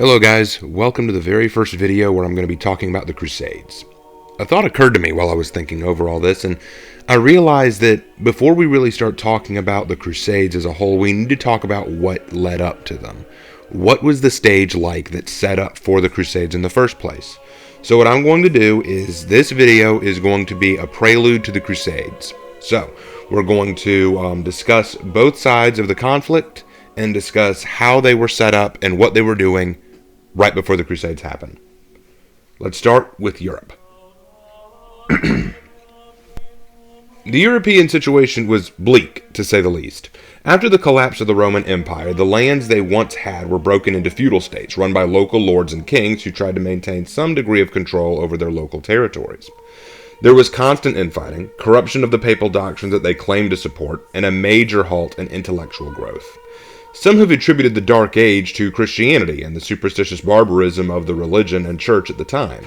Hello guys, welcome to the very first video where I'm going to be talking about the Crusades. A thought occurred to me while I was thinking over all this, and I realized that before we really start talking about the Crusades as a whole, we need to talk about what led up to them. What was the stage like that set up for the Crusades in the first place? So what I'm going to do is, this video is going to be a prelude to the Crusades. So, we're going to discuss both sides of the conflict and discuss how they were set up and what they were doing right before the Crusades happened. Let's start with Europe. The European situation was bleak, to say the least. After the collapse of the Roman Empire, the lands they once had were broken into feudal states run by local lords and kings who tried to maintain some degree of control over their local territories. There was constant infighting, corruption of the papal doctrines that they claimed to support, and a major halt in intellectual growth. Some have attributed the Dark Age to Christianity and the superstitious barbarism of the religion and church at the time.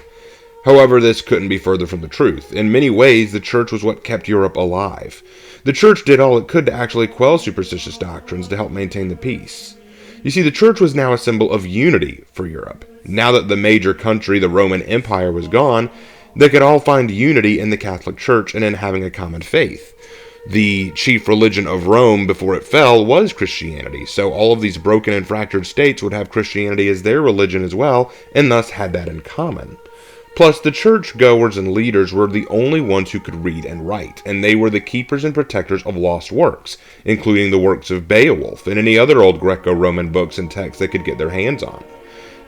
However, this couldn't be further from the truth. In many ways, the church was what kept Europe alive. The church did all it could to actually quell superstitious doctrines to help maintain the peace. You see, the church was now a symbol of unity for Europe. Now that the major country, the Roman Empire, was gone, they could all find unity in the Catholic Church and in having a common faith. The chief religion of Rome before it fell was Christianity, so all of these broken and fractured states would have Christianity as their religion as well, and thus had that in common. Plus, the church-goers and leaders were the only ones who could read and write, and they were the keepers and protectors of lost works, including the works of Beowulf and any other old Greco-Roman books and texts they could get their hands on.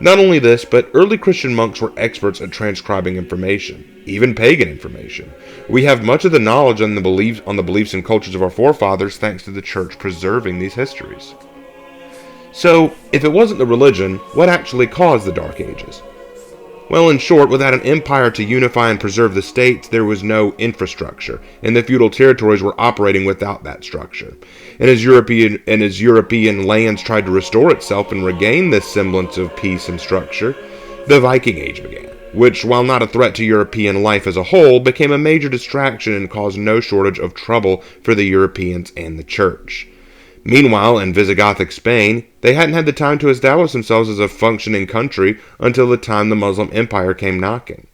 Not only this, but early Christian monks were experts at transcribing information, even pagan information. We have much of the knowledge on the beliefs and cultures of our forefathers thanks to the church preserving these histories. So, if it wasn't the religion, what actually caused the Dark Ages? Well, in short, without an empire to unify and preserve the states, there was no infrastructure, and the feudal territories were operating without that structure. And as European lands tried to restore itself and regain this semblance of peace and structure, the Viking Age began, which, while not a threat to European life as a whole, became a major distraction and caused no shortage of trouble for the Europeans and the church. Meanwhile, in Visigothic Spain, they hadn't had the time to establish themselves as a functioning country until the time the Muslim Empire came knocking.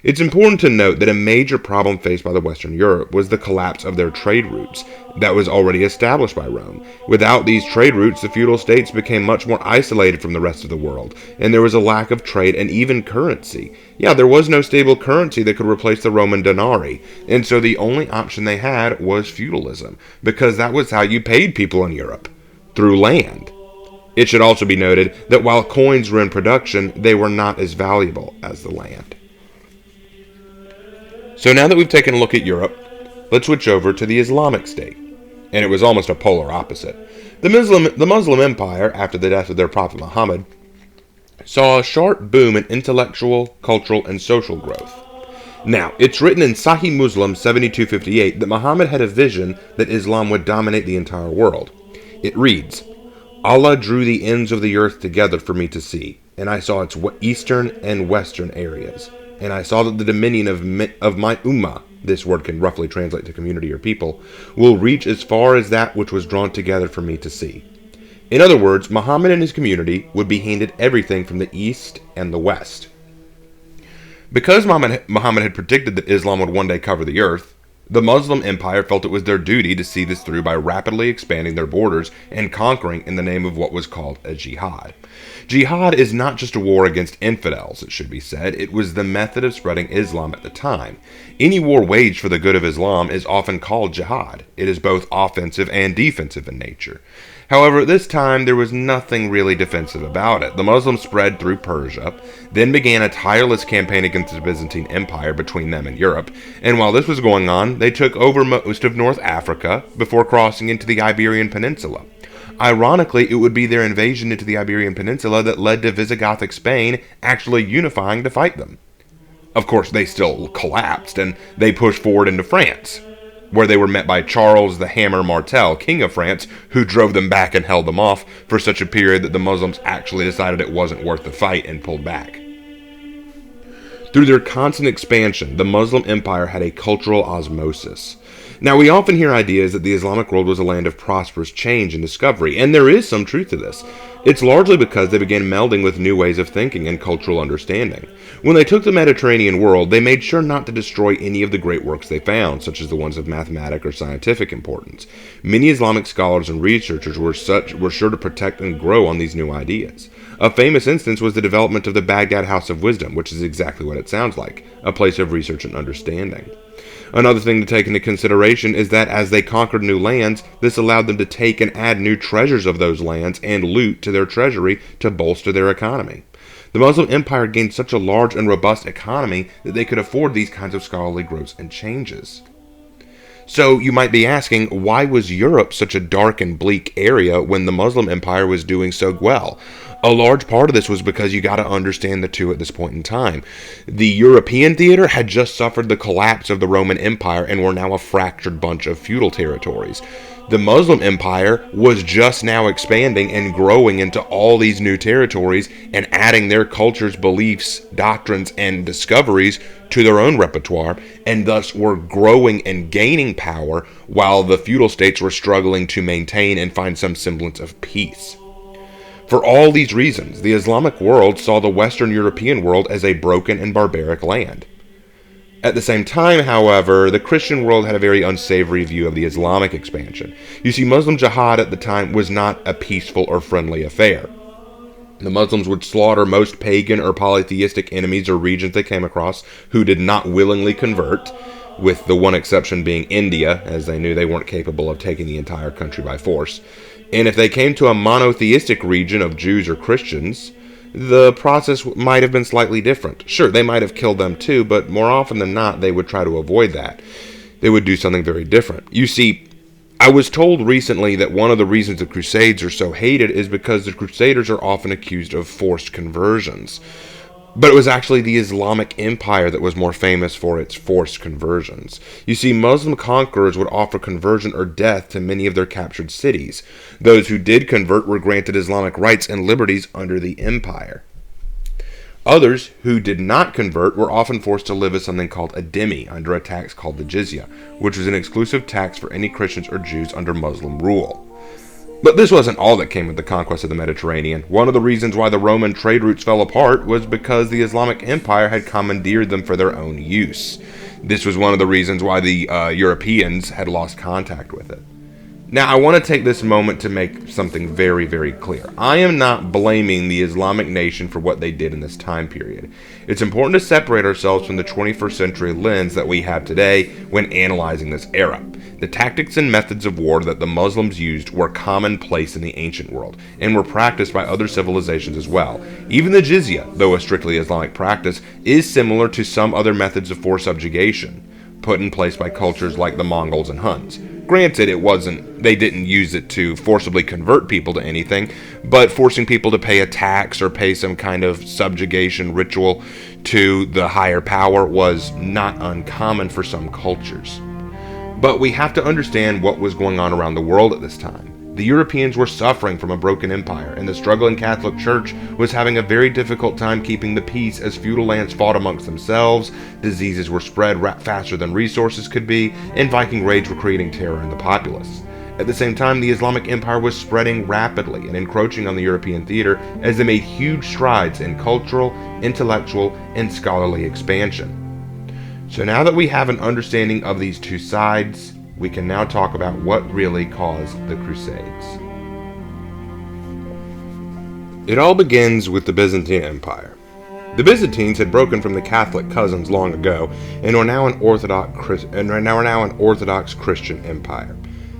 It's important to note that a major problem faced by the Western Europe was the collapse of their trade routes that was already established by Rome. Without these trade routes, the feudal states became much more isolated from the rest of the world, and there was a lack of trade and even currency. Yeah, there was no stable currency that could replace the Roman denarii, and so the only option they had was feudalism, because that was how you paid people in Europe, through land. It should also be noted that while coins were in production, they were not as valuable as the land. So now that we've taken a look at Europe, let's switch over to the Islamic state. And it was almost a polar opposite. The Muslim Empire, after the death of their prophet Muhammad, saw a sharp boom in intellectual, cultural, and social growth. Now, it's written in Sahih Muslim 7258 that Muhammad had a vision that Islam would dominate the entire world. It reads, "Allah drew the ends of the earth together for me to see, and I saw its eastern and western areas. And I saw that the dominion of my ummah," this word can roughly translate to community or people, "will reach as far as that which was drawn together for me to see." In other words, Muhammad and his community would be handed everything from the east and the west. Because Muhammad had predicted that Islam would one day cover the earth, the Muslim Empire felt it was their duty to see this through by rapidly expanding their borders and conquering in the name of what was called a jihad. Jihad is not just a war against infidels, it should be said. It was the method of spreading Islam at the time. Any war waged for the good of Islam is often called jihad. It is both offensive and defensive in nature. However, at this time, there was nothing really defensive about it. The Muslims spread through Persia, then began a tireless campaign against the Byzantine Empire between them and Europe, and while this was going on, they took over most of North Africa before crossing into the Iberian Peninsula. Ironically, it would be their invasion into the Iberian Peninsula that led to Visigothic Spain actually unifying to fight them. Of course, they still collapsed, and they pushed forward into France, where they were met by Charles the Hammer Martel, King of France, who drove them back and held them off for such a period that the Muslims actually decided it wasn't worth the fight and pulled back. Through their constant expansion, the Muslim Empire had a cultural osmosis. Now, we often hear ideas that the Islamic world was a land of prosperous change and discovery, and there is some truth to this. It's largely because they began melding with new ways of thinking and cultural understanding. When they took the Mediterranean world, they made sure not to destroy any of the great works they found, such as the ones of mathematic or scientific importance. Many Islamic scholars and researchers were sure to protect and grow on these new ideas. A famous instance was the development of the Baghdad House of Wisdom, which is exactly what it sounds like, a place of research and understanding. Another thing to take into consideration is that as they conquered new lands, this allowed them to take and add new treasures of those lands and loot to their treasury to bolster their economy. The Muslim Empire gained such a large and robust economy that they could afford these kinds of scholarly growths and changes. So you might be asking, why was Europe such a dark and bleak area when the Muslim Empire was doing so well? A large part of this was because you got to understand the two at this point in time. The European theater had just suffered the collapse of the Roman Empire and were now a fractured bunch of feudal territories. The Muslim Empire was just now expanding and growing into all these new territories and adding their cultures, beliefs, doctrines, and discoveries to their own repertoire, and thus were growing and gaining power while the feudal states were struggling to maintain and find some semblance of peace. For all these reasons, the Islamic world saw the Western European world as a broken and barbaric land. At the same time, however, the Christian world had a very unsavory view of the Islamic expansion. You see, Muslim jihad at the time was not a peaceful or friendly affair. The Muslims would slaughter most pagan or polytheistic enemies or regions they came across who did not willingly convert, with the one exception being India, as they knew they weren't capable of taking the entire country by force. And if they came to a monotheistic region of Jews or Christians, the process might have been slightly different. Sure, they might have killed them too, but more often than not, they would try to avoid that. They would do something very different. You see, I was told recently that one of the reasons the Crusades are so hated is because the Crusaders are often accused of forced conversions. But it was actually the Islamic Empire that was more famous for its forced conversions. You see, Muslim conquerors would offer conversion or death to many of their captured cities. Those who did convert were granted Islamic rights and liberties under the empire. Others who did not convert were often forced to live as something called a dhimmi under a tax called the jizya, which was an exclusive tax for any Christians or Jews under Muslim rule. But this wasn't all that came with the conquest of the Mediterranean. One of the reasons why the Roman trade routes fell apart was because the Islamic Empire had commandeered them for their own use. This was one of the reasons why the Europeans had lost contact with it. Now, I want to take this moment to make something very, very clear. I am not blaming the Islamic Nation for what they did in this time period. It's important to separate ourselves from the 21st century lens that we have today when analyzing this era. The tactics and methods of war that the Muslims used were commonplace in the ancient world and were practiced by other civilizations as well. Even the jizya, though a strictly Islamic practice, is similar to some other methods of forced subjugation put in place by cultures like the Mongols and Huns. Granted, they didn't use it to forcibly convert people to anything, but forcing people to pay a tax or pay some kind of subjugation ritual to the higher power was not uncommon for some cultures. But we have to understand what was going on around the world at this time. The Europeans were suffering from a broken empire, and the struggling Catholic Church was having a very difficult time keeping the peace as feudal lands fought amongst themselves, diseases were spread faster than resources could be, and Viking raids were creating terror in the populace. At the same time, the Islamic Empire was spreading rapidly and encroaching on the European theater as they made huge strides in cultural, intellectual, and scholarly expansion. So now that we have an understanding of these two sides, we can now talk about what really caused the Crusades. It all begins with the Byzantine Empire. The Byzantines had broken from the Catholic cousins long ago and were now an Orthodox Christian empire.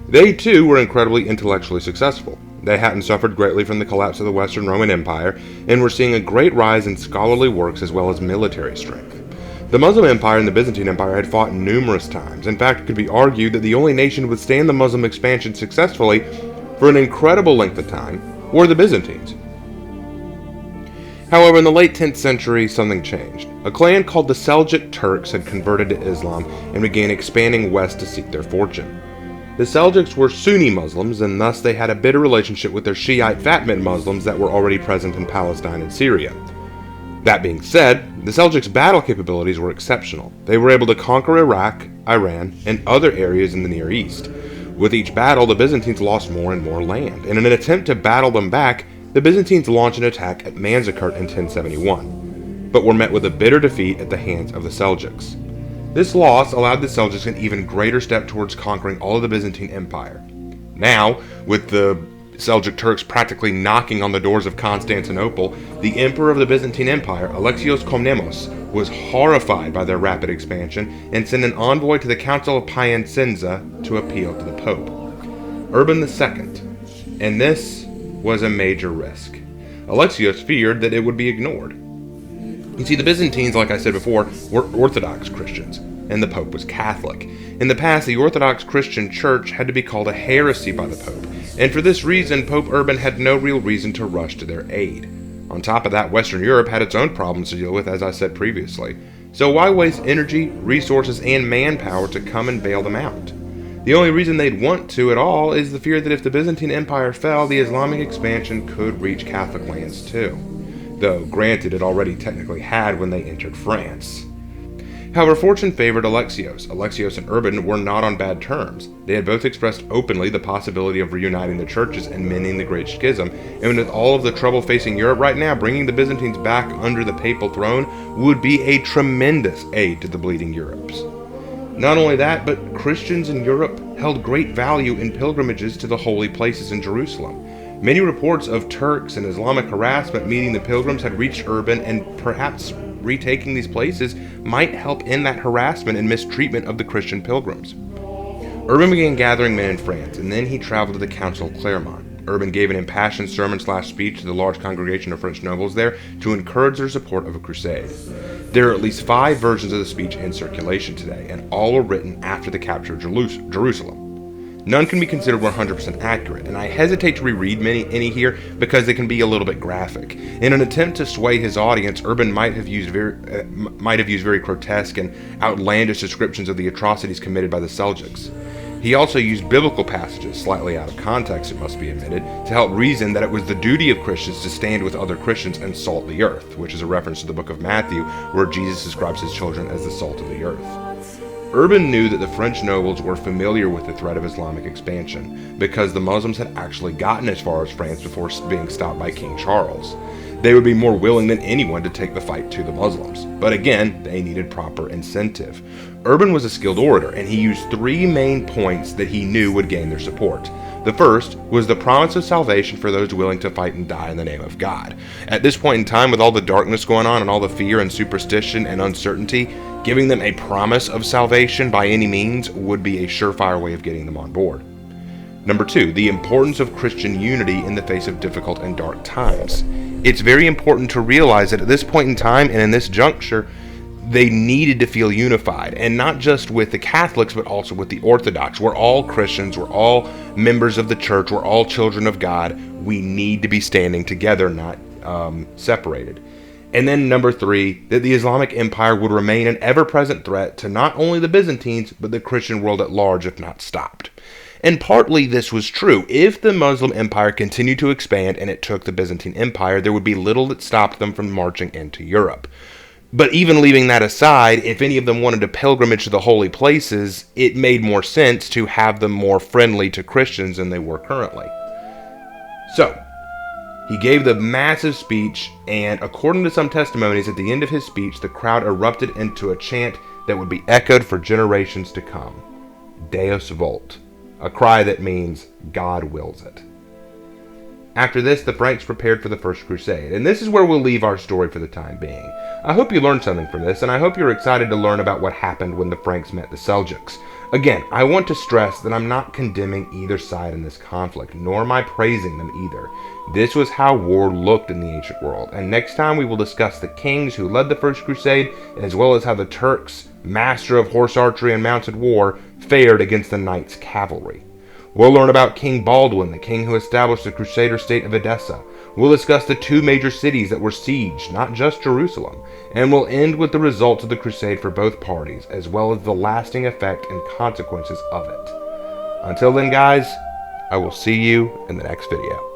They too were incredibly intellectually successful. They hadn't suffered greatly from the collapse of the Western Roman Empire and were seeing a great rise in scholarly works as well as military strength. The Muslim Empire and the Byzantine Empire had fought numerous times. In fact, it could be argued that the only nation to withstand the Muslim expansion successfully for an incredible length of time were the Byzantines. However, in the late 10th century, something changed. A clan called the Seljuk Turks had converted to Islam and began expanding west to seek their fortune. The Seljuks were Sunni Muslims, and thus they had a bitter relationship with their Shiite Fatimid Muslims that were already present in Palestine and Syria. That being said, the Seljuks' battle capabilities were exceptional. They were able to conquer Iraq, Iran, and other areas in the Near East. With each battle, the Byzantines lost more and more land, and in an attempt to battle them back, The Byzantines launched an attack at Manzikert in 1071, but were met with a bitter defeat at the hands of the Seljuks. This loss allowed the Seljuks an even greater step towards conquering all of the Byzantine Empire. Now, with the Seljuk Turks practically knocking on the doors of Constantinople, the emperor of the Byzantine Empire, Alexios Komnenos, was horrified by their rapid expansion and sent an envoy to the Council of Piacenza to appeal to the Pope, Urban II, and this was a major risk. Alexios feared that it would be ignored. You see, the Byzantines, like I said before, were Orthodox Christians, and the Pope was Catholic. In the past, the Orthodox Christian Church had to be called a heresy by the Pope, and for this reason, Pope Urban had no real reason to rush to their aid. On top of that, Western Europe had its own problems to deal with, as I said previously. So why waste energy, resources, and manpower to come and bail them out? The only reason they'd want to at all is the fear that if the Byzantine Empire fell, the Islamic expansion could reach Catholic lands too. Though, granted, it already technically had when they entered France. However, fortune favored Alexios. Alexios and Urban were not on bad terms. They had both expressed openly the possibility of reuniting the churches and mending the Great Schism, and with all of the trouble facing Europe right now, bringing the Byzantines back under the papal throne would be a tremendous aid to the bleeding Europes. Not only that, but Christians in Europe held great value in pilgrimages to the holy places in Jerusalem. Many reports of Turks and Islamic harassment meeting the pilgrims had reached Urban, and perhaps retaking these places might help end that harassment and mistreatment of the Christian pilgrims. Urban began gathering men in France, and then he traveled to the Council of Clermont. Urban gave an impassioned sermon/speech to the large congregation of French nobles there to encourage their support of a crusade. There are at least 5 versions of the speech in circulation today, and all were written after the capture of Jerusalem. None can be considered 100% accurate, and I hesitate to reread any here because they can be a little bit graphic. In an attempt to sway his audience, Urban might have used very grotesque and outlandish descriptions of the atrocities committed by the Seljuks. He also used biblical passages, slightly out of context it must be admitted, to help reason that it was the duty of Christians to stand with other Christians and salt the earth, which is a reference to the book of Matthew, where Jesus describes his children as the salt of the earth. Urban knew that the French nobles were familiar with the threat of Islamic expansion, because the Muslims had actually gotten as far as France before being stopped by King Charles. They would be more willing than anyone to take the fight to the Muslims, but again, they needed proper incentive. Urban was a skilled orator, and he used 3 main points that he knew would gain their support. The first was the promise of salvation for those willing to fight and die in the name of God. At this point in time, with all the darkness going on and all the fear and superstition and uncertainty, giving them a promise of salvation by any means would be a surefire way of getting them on board. Number 2, the importance of Christian unity in the face of difficult and dark times. It's very important to realize that at this point in time and in this juncture, they needed to feel unified, and not just with the Catholics, but also with the Orthodox. We're all Christians, we're all members of the church, we're all children of God. We need to be standing together, not separated. And then number 3, that the Islamic Empire would remain an ever-present threat to not only the Byzantines, but the Christian world at large if not stopped. And partly this was true. If the Muslim Empire continued to expand and it took the Byzantine Empire, there would be little that stopped them from marching into Europe. But even leaving that aside, if any of them wanted to pilgrimage to the holy places, it made more sense to have them more friendly to Christians than they were currently. So, he gave the massive speech, and according to some testimonies, at the end of his speech, the crowd erupted into a chant that would be echoed for generations to come. Deus vult, a cry that means God wills it. After this, the Franks prepared for the First Crusade, and this is where we'll leave our story for the time being. I hope you learned something from this, and I hope you're excited to learn about what happened when the Franks met the Seljuks. Again, I want to stress that I'm not condemning either side in this conflict, nor am I praising them either. This was how war looked in the ancient world, and next time we will discuss the kings who led the First Crusade, as well as how the Turks, master of horse archery and mounted war, fared against the knights' cavalry. We'll learn about King Baldwin, the king who established the Crusader state of Edessa. We'll discuss the 2 major cities that were sieged, not just Jerusalem, and we'll end with the results of the crusade for both parties, as well as the lasting effect and consequences of it. Until then, guys, I will see you in the next video.